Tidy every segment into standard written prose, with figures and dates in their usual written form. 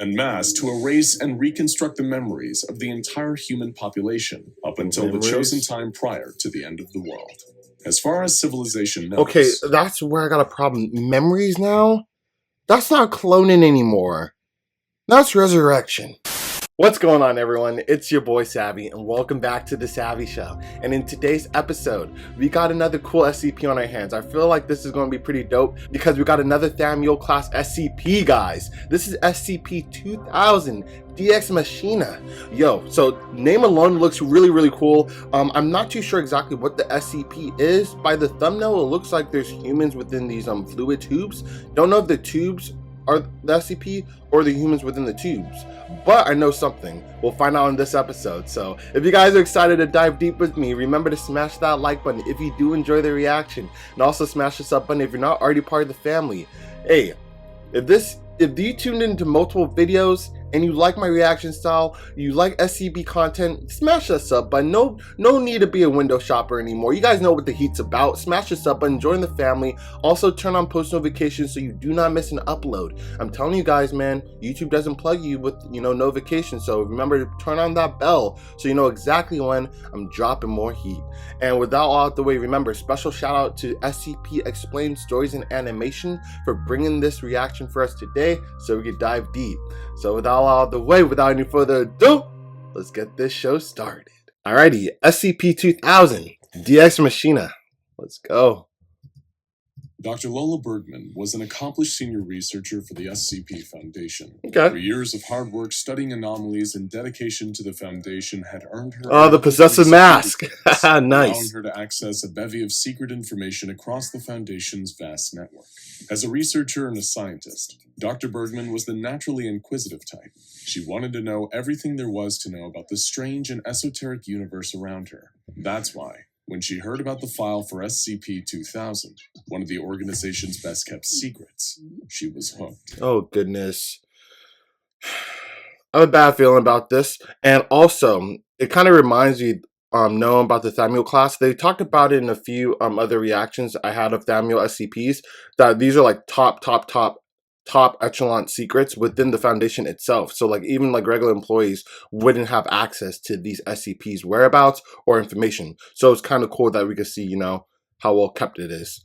en masse to erase and reconstruct the memories of the entire human population up until the chosen time prior to the end of the world. As far as civilization knows... Okay, that's where I got a problem. Memories now? That's not cloning anymore. That's resurrection. What's going on, everyone? It's your boy Savvy, and welcome back to The Savvy Show. And in today's episode, we got another cool SCP on our hands. I feel like this is going to be pretty dope because we got another Thaumiel class SCP, guys. This is SCP-2000, Deus Ex Machina. Yo, so name alone looks really cool. I'm not too sure exactly what the SCP is. By the thumbnail, it looks like there's humans within these fluid tubes. Don't know if the tubes are the SCP or the humans within the tubes, but I know something. We'll find out in this episode. So if you guys are excited to dive deep with me, remember to smash that like button if you do enjoy the reaction, and also smash the sub button if you're not already part of the family. Hey, if you tuned into multiple videos and you like my reaction style, you like SCP content, smash that sub button. No need to be a window shopper anymore. You guys know what the heat's about. Smash the sub button, join the family. Also turn on post notifications so you do not miss an upload. I'm telling you guys, man, YouTube doesn't plug you with, notifications. So remember to turn on that bell so you know exactly when I'm dropping more heat. And with that all out the way, remember, special shout out to SCP Explained Stories and Animation for bringing this reaction for us today so we could dive deep. So with all out of the way, without any further ado, let's get this show started. Alrighty, SCP-2000, Deus Ex Machina. Let's go. Dr. Lola Bergman was an accomplished senior researcher for the SCP Foundation. Okay. 3 years of hard work studying anomalies and dedication to the Foundation had earned her... Oh, the possessive mask. Nice. Allowing her to access a bevy of secret information across the Foundation's vast network. As a researcher and a scientist, Dr. Bergman was the naturally inquisitive type. She wanted to know everything there was to know about the strange and esoteric universe around her. That's why, when she heard about the file for SCP-2000, one of the organization's best-kept secrets, she was hooked. Oh, goodness. I have a bad feeling about this. And also, it kind of reminds me, knowing about the Thaumiel class. They talked about it in a few other reactions I had of Thaumiel SCPs, that these are like top echelon secrets within the Foundation itself. So like even like regular employees wouldn't have access to these SCPs whereabouts or information. So it's kind of cool that we could see, how well kept it is.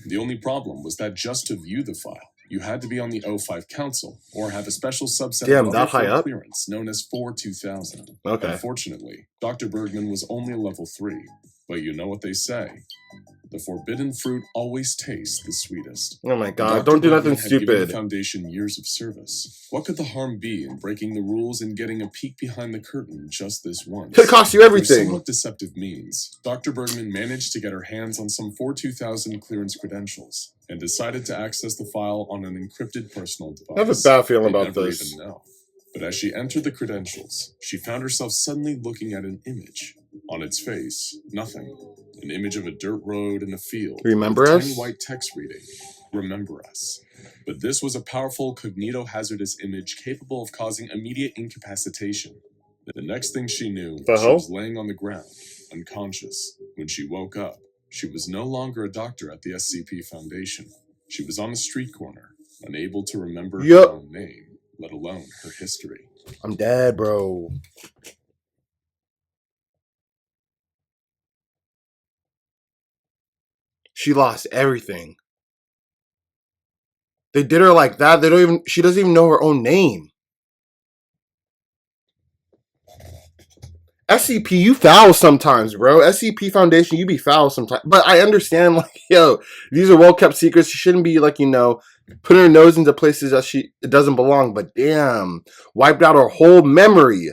The only problem was that just to view the file, you had to be on the O5 Council or have a special subset of that high up clearance known as 4-2000. Okay. Unfortunately, Dr. Bergman was only a level 3, but you know what they say. The forbidden fruit always tastes the sweetest. Oh my god, don't do nothing stupid. Given the Foundation years of service. What could the harm be in breaking the rules and getting a peek behind the curtain just this once? Could cost you everything. Through somewhat deceptive means, Dr. Bergman managed to get her hands on some 4-2000 clearance credentials and decided to access the file on an encrypted personal device. I have a bad feeling about never this. Even know. But as she entered the credentials, she found herself suddenly looking at an image. On its face, nothing. An image of a dirt road in a field. Remember with us? tiny white text reading, "Remember us." But this was a powerful cognito-hazardous image capable of causing immediate incapacitation. The next thing she knew, she was laying on the ground, unconscious. When she woke up, she was no longer a doctor at the SCP Foundation. She was on a street corner, unable to remember her own name, let alone her history. I'm dead, bro. She lost everything. They did her like that. She doesn't even know her own name. SCP, you foul sometimes, bro. SCP Foundation, you be foul sometimes. But I understand, like, yo, these are well-kept secrets. She shouldn't be, like, putting her nose into places that it doesn't belong. But damn, wiped out her whole memory.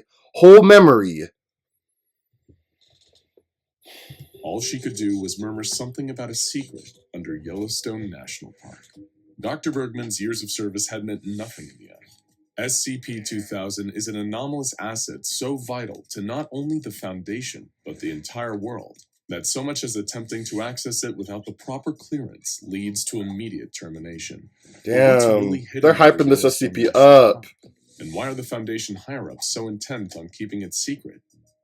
All she could do was murmur something about a secret under Yellowstone National Park. Dr. Bergman's years of service had meant nothing in the end. SCP-2000 is an anomalous asset so vital to not only the Foundation, but the entire world, that so much as attempting to access it without the proper clearance leads to immediate termination. Damn, they're hyping this SCP up. And why are the Foundation higher-ups so intent on keeping it secret?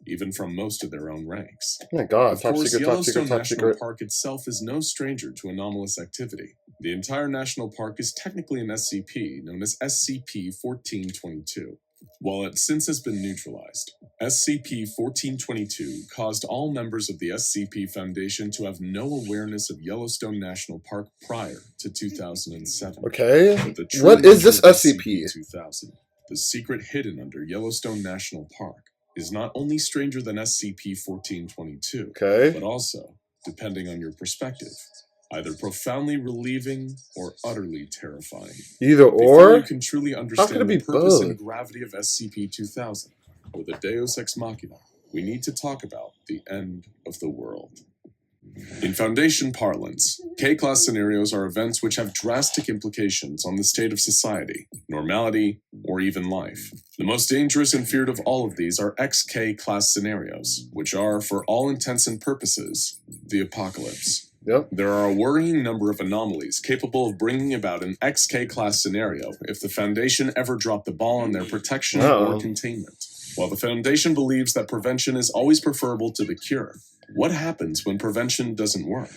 Even from most of their own ranks. Oh my god, of course, Yellowstone National Park itself is no stranger to anomalous activity. The entire national park is technically an SCP known as SCP-1422. While it since has been neutralized, SCP-1422 caused all members of the SCP Foundation to have no awareness of Yellowstone National Park prior to 2007. Okay. But the true What is this nature of SCP? SCP-2000, the secret hidden under Yellowstone National Park, is not only stranger than SCP-1422, Okay. but also, depending on your perspective, either profoundly relieving or utterly terrifying. Either Before you or? can truly How understand could it the be purpose both? and gravity of SCP-2000, or the Deus Ex Machina, we need to talk about the end of the world. In Foundation parlance, K-class scenarios are events which have drastic implications on the state of society, normality, or even life. The most dangerous and feared of all of these are XK-class scenarios, which are, for all intents and purposes, the apocalypse. Yep. There are a worrying number of anomalies capable of bringing about an XK-class scenario if the Foundation ever dropped the ball on their protection or containment. While the Foundation believes that prevention is always preferable to the cure, what happens when prevention doesn't work?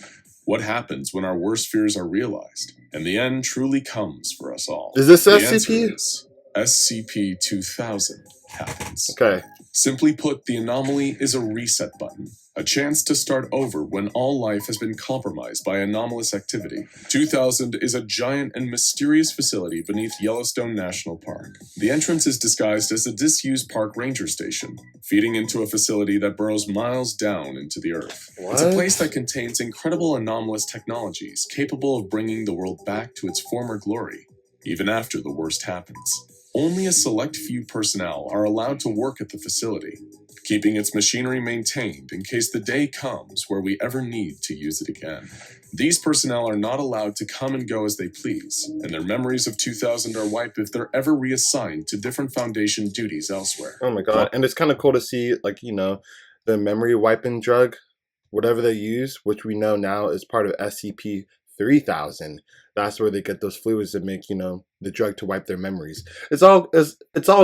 What happens when our worst fears are realized, and the end truly comes for us all? Is this The SCP? answer is SCP-2000 happens. Okay. Simply put, the anomaly is a reset button, a chance to start over when all life has been compromised by anomalous activity. 2000 is a giant and mysterious facility beneath Yellowstone National Park. The entrance is disguised as a disused park ranger station, feeding into a facility that burrows miles down into the earth. What? It's a place that contains incredible anomalous technologies capable of bringing the world back to its former glory, even after the worst happens. Only a select few personnel are allowed to work at the facility, keeping its machinery maintained in case the day comes where we ever need to use it again. These personnel are not allowed to come and go as they please, and their memories of 2000 are wiped if they're ever reassigned to different Foundation duties elsewhere. Oh my god. And it's kind of cool to see, like, you know, the memory wiping drug, whatever they use, which we know now is part of SCP-3000. That's where they get those fluids that make, you know, the drug to wipe their memories. It's all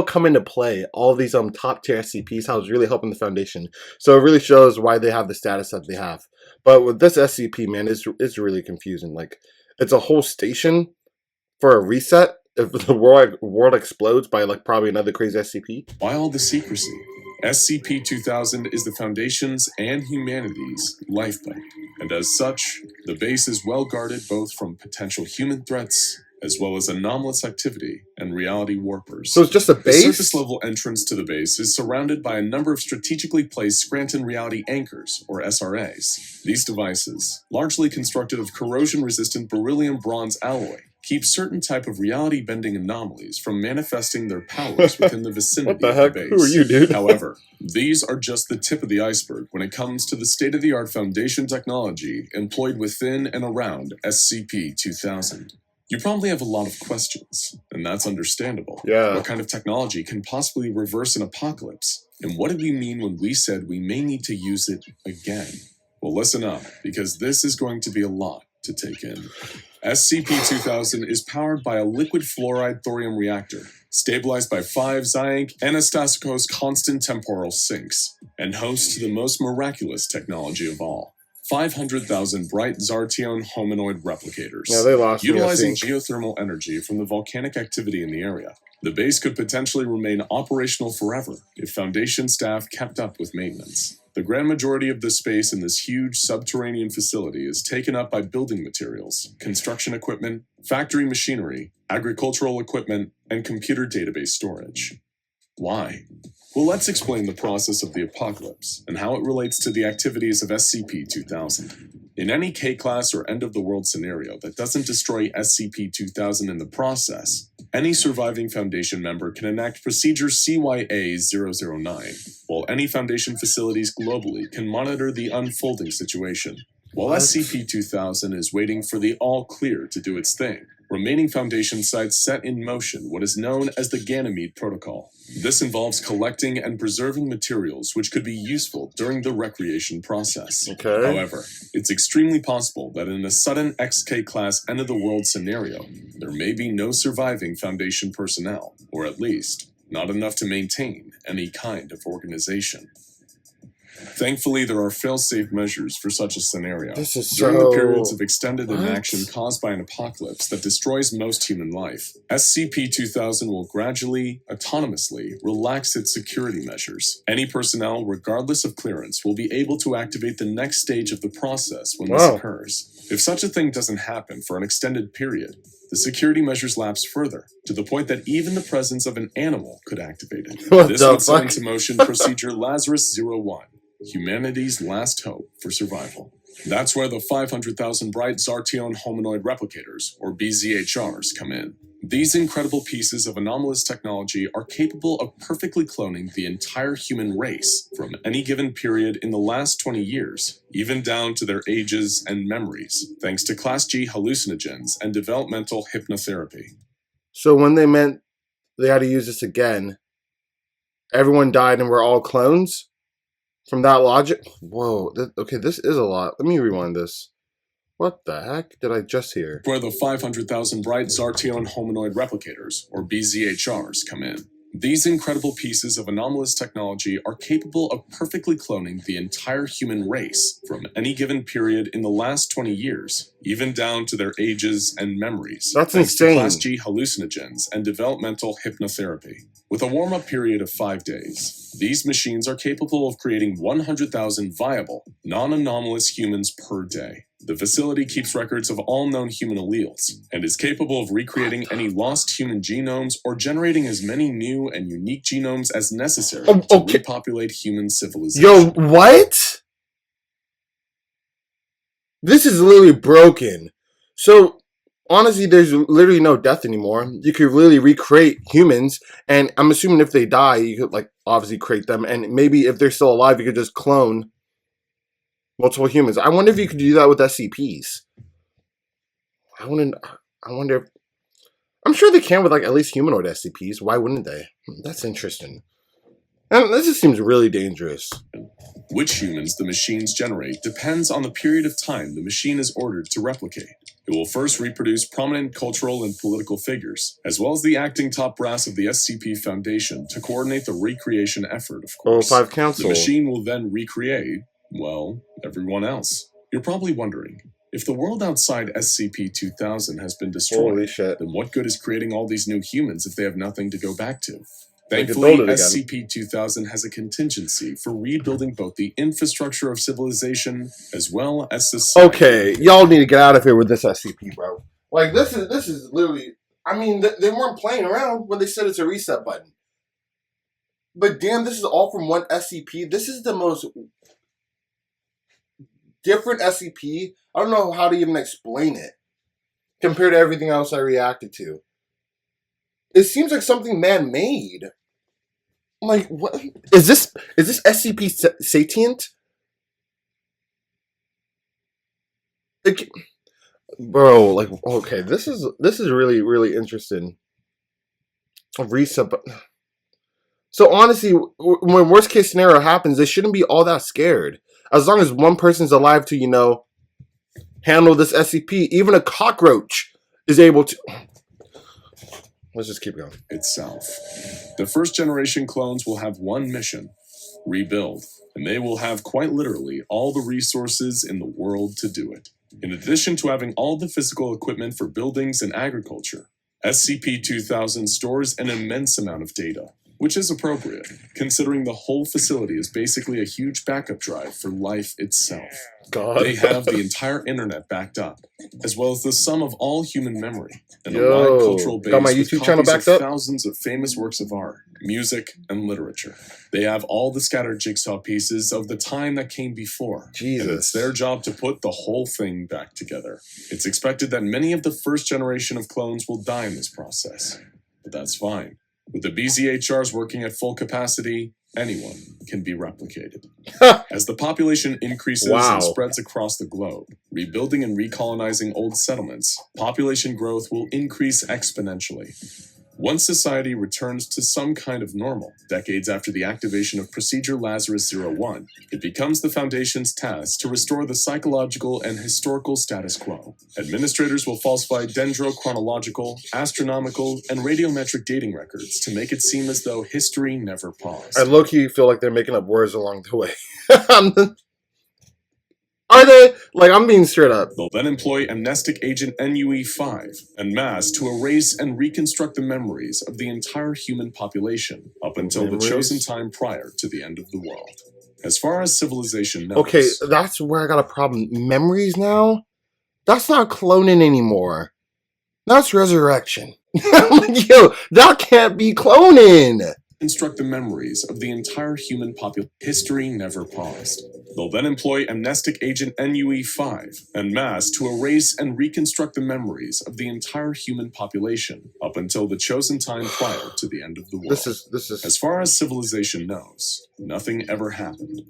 coming to play. All these top tier SCPs, how it's really helping the Foundation. So it really shows why they have the status that they have. But with this SCP, man, it's really confusing. Like, it's a whole station for a reset if the world explodes by, like, probably another crazy SCP. Why all the secrecy? SCP-2000 is the Foundation's and humanity's lifeboat, and as such, the base is well guarded both from potential human threats as well as anomalous activity and reality warpers. So it's just a The base? surface-level entrance to the base is surrounded by a number of strategically placed Scranton Reality Anchors, or SRAs. These devices, largely constructed of corrosion-resistant beryllium bronze alloy, keep certain type of reality-bending anomalies from manifesting their powers within the vicinity What the of heck? the base. Who are you, dude? However, these are just the tip of the iceberg when it comes to the state-of-the-art Foundation technology employed within and around SCP-2000. You probably have a lot of questions, and that's understandable. Yeah. What kind of technology can possibly reverse an apocalypse? And what did we mean when we said we may need to use it again? Well, listen up, because this is going to be a lot to take in. SCP-2000 is powered by a liquid fluoride thorium reactor, stabilized by 5 Xiank Anastasicos constant temporal sinks, and hosts to the most miraculous technology of all. 500,000 bright Zartion hominoid replicators. Yeah, they lost me, I Utilizing think. geothermal energy from the volcanic activity in the area, the base could potentially remain operational forever if Foundation staff kept up with maintenance. The grand majority of the space in this huge subterranean facility is taken up by building materials, construction equipment, factory machinery, agricultural equipment, and computer database storage. Why? Well, let's explain the process of the apocalypse and how it relates to the activities of SCP-2000. In any K-class or end-of-the-world scenario that doesn't destroy SCP-2000 in the process, any surviving Foundation member can enact Procedure CYA-009, while any Foundation facilities globally can monitor the unfolding situation. While What? SCP-2000 is waiting for the all-clear to do its thing, remaining Foundation sites set in motion what is known as the Ganymede Protocol. This involves collecting and preserving materials which could be useful during the recreation process. Okay. However, it's extremely possible that in a sudden XK-class end-of-the-world scenario, there may be no surviving Foundation personnel, or at least, not enough to maintain any kind of organization. Thankfully, there are fail-safe measures for such a scenario. This is During so... the periods of extended What? inaction caused by an apocalypse that destroys most human life, SCP-2000 will gradually, autonomously, relax its security measures. Any personnel, regardless of clearance, will be able to activate the next stage of the process when this occurs. If such a thing doesn't happen for an extended period, the security measures lapse further, to the point that even the presence of an animal could activate it. What This the would set fuck? into motion Procedure Lazarus-01, humanity's last hope for survival. That's where the 500,000 bright Zartion hominoid replicators, or BZHRs, come in. These incredible pieces of anomalous technology are capable of perfectly cloning the entire human race from any given period in the last 20 years, even down to their ages and memories, thanks to Class G hallucinogens and developmental hypnotherapy. So when they meant they had to use this again, everyone died and we're all clones? From that logic? Whoa, okay, this is a lot. Let me rewind this. What the heck did I just hear? Where the 500,000 bright Zartion hominoid replicators, or BZHRs, come in. These incredible pieces of anomalous technology are capable of perfectly cloning the entire human race from any given period in the last 20 years, even down to their ages and memories. That's thanks insane. to Class G hallucinogens and developmental hypnotherapy. With a warm-up period of 5 days, these machines are capable of creating 100,000 viable, non-anomalous humans per day. The facility keeps records of all known human alleles, and is capable of recreating any lost human genomes or generating as many new and unique genomes as necessary to repopulate human civilization. Yo, what? This is literally broken. So, honestly, there's literally no death anymore. You could really recreate humans, and I'm assuming if they die, you could, like, obviously create them, and maybe if they're still alive, you could just clone multiple humans. I wonder if you could do that with SCPs. I wonder if... I'm sure they can with, like, at least humanoid SCPs. Why wouldn't they? That's interesting. And this just seems really dangerous. Which humans the machines generate depends on the period of time the machine is ordered to replicate. It will first reproduce prominent cultural and political figures, as well as the acting top brass of the SCP Foundation to coordinate the recreation effort, of course. 05 Council. The machine will then recreate, well, everyone else. You're probably wondering, if the world outside SCP-2000 has been destroyed, then what good is creating all these new humans if they have nothing to go back to? Thankfully, SCP-2000 has a contingency for rebuilding both the infrastructure of civilization as well as society. Okay, y'all need to get out of here with this SCP, bro. Like, this is literally... I mean, they weren't playing around when they said it's a reset button. But damn, this is all from one SCP. This is the most different SCP. I don't know how to even explain it compared to everything else I reacted to. It seems like something man-made. Like, what is this? Is this SCP Satient? Like, bro, like, okay, this is really, really interesting. A reset button. So honestly, when worst case scenario happens, they shouldn't be all that scared. As long as one person's alive to, you know, handle this SCP, even a cockroach is able to. Let's just keep going. Itself. The first generation clones will have one mission: rebuild. And they will have quite literally all the resources in the world to do it. In addition to having all the physical equipment for buildings and agriculture, SCP-2000 stores an immense amount of data, which is appropriate, considering the whole facility is basically a huge backup drive for life itself. God. They have the entire internet backed up, as well as the sum of all human memory, and a wide cultural base got my with YouTube channel copies backed of up? thousands of famous works of art, music, and literature. They have all the scattered jigsaw pieces of the time that came before, Jesus. and it's their job to put the whole thing back together. It's expected that many of the first generation of clones will die in this process, but that's fine. With the BZHRs working at full capacity, anyone can be replicated. As the population increases and spreads across the globe, rebuilding and recolonizing old settlements, population growth will increase exponentially. Once society returns to some kind of normal, decades after the activation of Procedure Lazarus-01, it becomes the Foundation's task to restore the psychological and historical status quo. Administrators will falsify dendrochronological, astronomical, and radiometric dating records to make it seem as though history never paused. I low-key feel like they're making up words along the way. Are they? Like, I'm being straight up. They'll then employ amnestic agent NUE-5 en masse to erase and reconstruct the memories of the entire human population up until the chosen time prior to the end of the world. As far as civilization knows... Okay, that's where I got a problem. Memories now? That's not cloning anymore. That's resurrection. Yo, that can't be cloning! Construct the memories of the entire human population. History never paused. They'll then employ amnestic agent NUE-5 en masse to erase and reconstruct the memories of the entire human population up until the chosen time prior to the end of the world. This is... As far as civilization knows, nothing ever happened.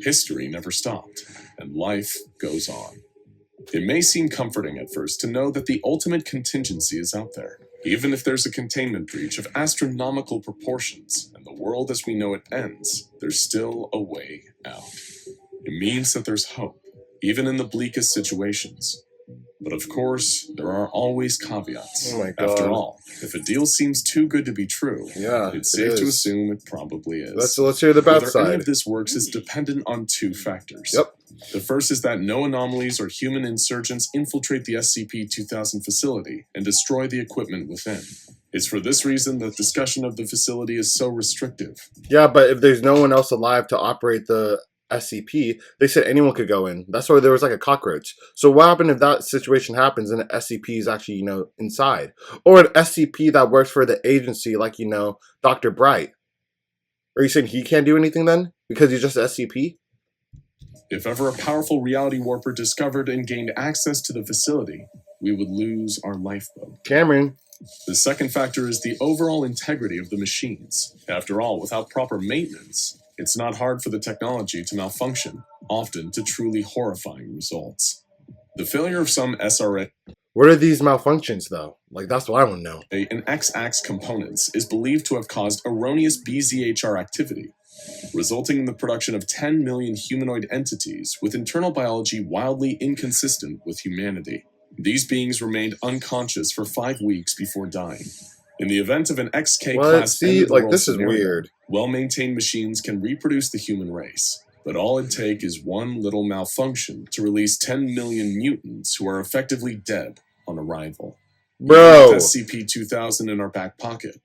History never stopped, and life goes on. It may seem comforting at first to know that the ultimate contingency is out there. Even if there's a containment breach of astronomical proportions and the world as we know it ends, there's still a way out. It means that there's hope, even in the bleakest situations. But of course, there are always caveats. Oh my God. After all, if a deal seems too good to be true, it's safe to assume it probably is. Let's hear the bad Whether side. any of this works is dependent on two factors. Yep. The first is that no anomalies or human insurgents infiltrate the SCP-2000 facility and destroy the equipment within. It's for this reason that discussion of the facility is so restrictive. Yeah, but if there's no one else alive to operate the SCP, they said anyone could go in. That's why there was like a cockroach. So what happened if that situation happens and the SCP is actually, inside? Or an SCP that works for the agency, like, Dr. Bright. Are you saying he can't do anything then? Because he's just an SCP? If ever a powerful reality warper discovered and gained access to the facility, we would lose our lifeboat. Cameron. The second factor is the overall integrity of the machines. After all, without proper maintenance, it's not hard for the technology to malfunction, often to truly horrifying results. The failure of some SRA What are these malfunctions, though? Like, that's what I want to know. and X-Ax components is believed to have caused erroneous BZHR activity, resulting in the production of 10 million humanoid entities with internal biology wildly inconsistent with humanity. These beings remained unconscious for 5 weeks before dying. In the event of an XK-class this is weird. Well-maintained machines can reproduce the human race, but all it'd take is one little malfunction to release 10 million mutants who are effectively dead on arrival. Bro! With SCP-2000 in our back pocket,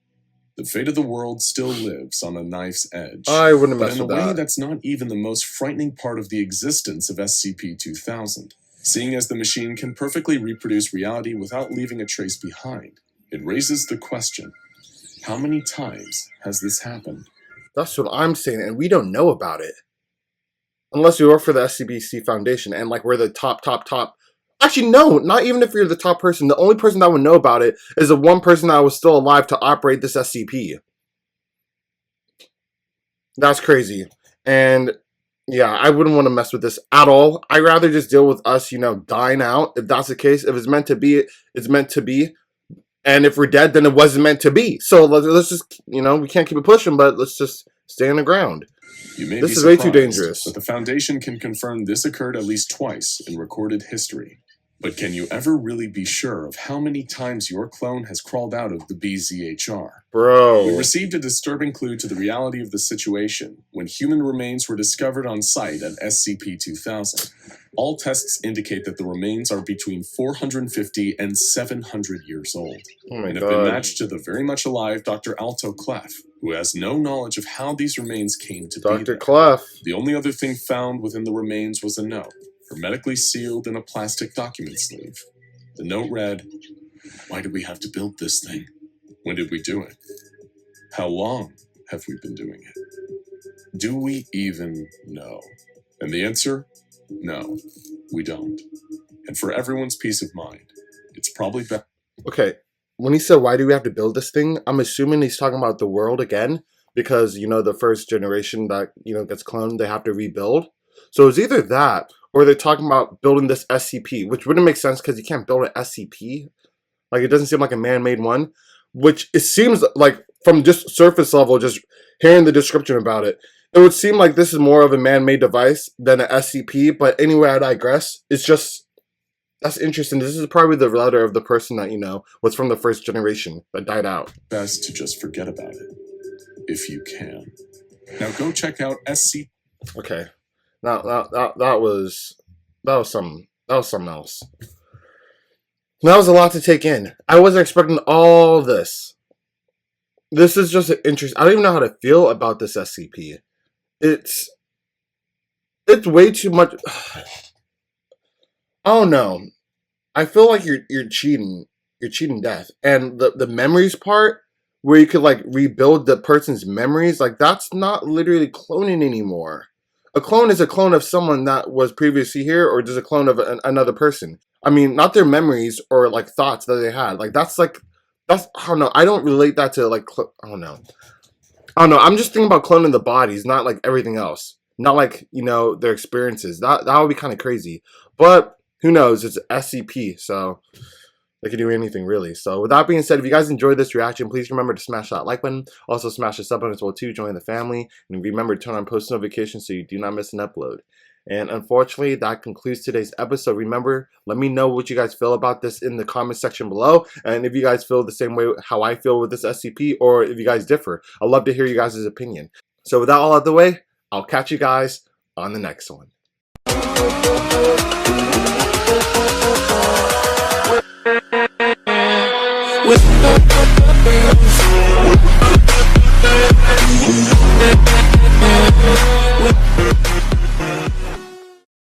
the fate of the world still lives on a knife's edge. I wouldn't But mess in a with way that. that's not even the most frightening part of the existence of SCP-2000. Seeing as the machine can perfectly reproduce reality without leaving a trace behind, it raises the question, how many times has this happened? That's what I'm saying, and we don't know about it. Unless you work for the SCBC Foundation, and like we're the top. Actually, no, not even if you're the top person. The only person that would know about it is the one person that was still alive to operate this SCP. That's crazy. And yeah, I wouldn't want to mess with this at all. I'd rather just deal with us, dying out. If that's the case, if it's meant to be, it's meant to be. And if we're dead, then it wasn't meant to be. So let's just, we can't keep it pushing, but let's just stay on the ground. This is way too dangerous. But the Foundation can confirm this occurred at least twice in recorded history. But can you ever really be sure of how many times your clone has crawled out of the BZHR? Bro. We received a disturbing clue to the reality of the situation when human remains were discovered on site at SCP-2000. All tests indicate that the remains are between 450 and 700 years old, and have been matched to the very much alive Dr. Alto Clef, who has no knowledge of how these remains came to be there. Dr. Clef. The only other thing found within the remains was a note, hermetically sealed in a plastic document sleeve. The note read, "Why did we have to build this thing? When did we do it? How long have we been doing it? Do we even know?" And the answer? No, we don't. And for everyone's peace of mind, it's probably better. Okay, when he said, why do we have to build this thing? I'm assuming he's talking about the world again, because, the first generation that, gets cloned, they have to rebuild. So it's either that, or they're talking about building this SCP, which wouldn't make sense because you can't build an SCP. Like, it doesn't seem like a man-made one. which it seems like from just surface level, just hearing the description about it, it would seem like this is more of a man-made device than an SCP. But anyway, I digress. It's just, that's interesting. This is probably the letter of the person that, was from the first generation that died out. Best to just forget about it, if you can. Now go check out SCP. Okay, now that was something else. That was a lot to take in. I wasn't expecting all this. This is just interesting. I don't even know how to feel about this SCP. It's way too much. I don't know. I feel like you're cheating. You're cheating death. And the memories part, where you could like rebuild the person's memories, like that's not literally cloning anymore. A clone is a clone of someone that was previously here, or just a clone of another person. I mean, not their memories or like thoughts that they had. Like that's I don't know. I don't relate that to like I don't know. I'm just thinking about cloning the bodies, not like everything else. Not like, their experiences. That would be kind of crazy. But who knows? It's SCP, so they can do anything really. So with that being said, if you guys enjoyed this reaction, please remember to smash that like button. Also smash the sub button as well too. Join the family. And remember to turn on post notifications so you do not miss an upload. And unfortunately, that concludes today's episode. Remember, let me know what you guys feel about this in the comment section below. And if you guys feel the same way how I feel with this SCP, or if you guys differ, I'd love to hear you guys' opinion. So with that all out of the way, I'll catch you guys on the next one. With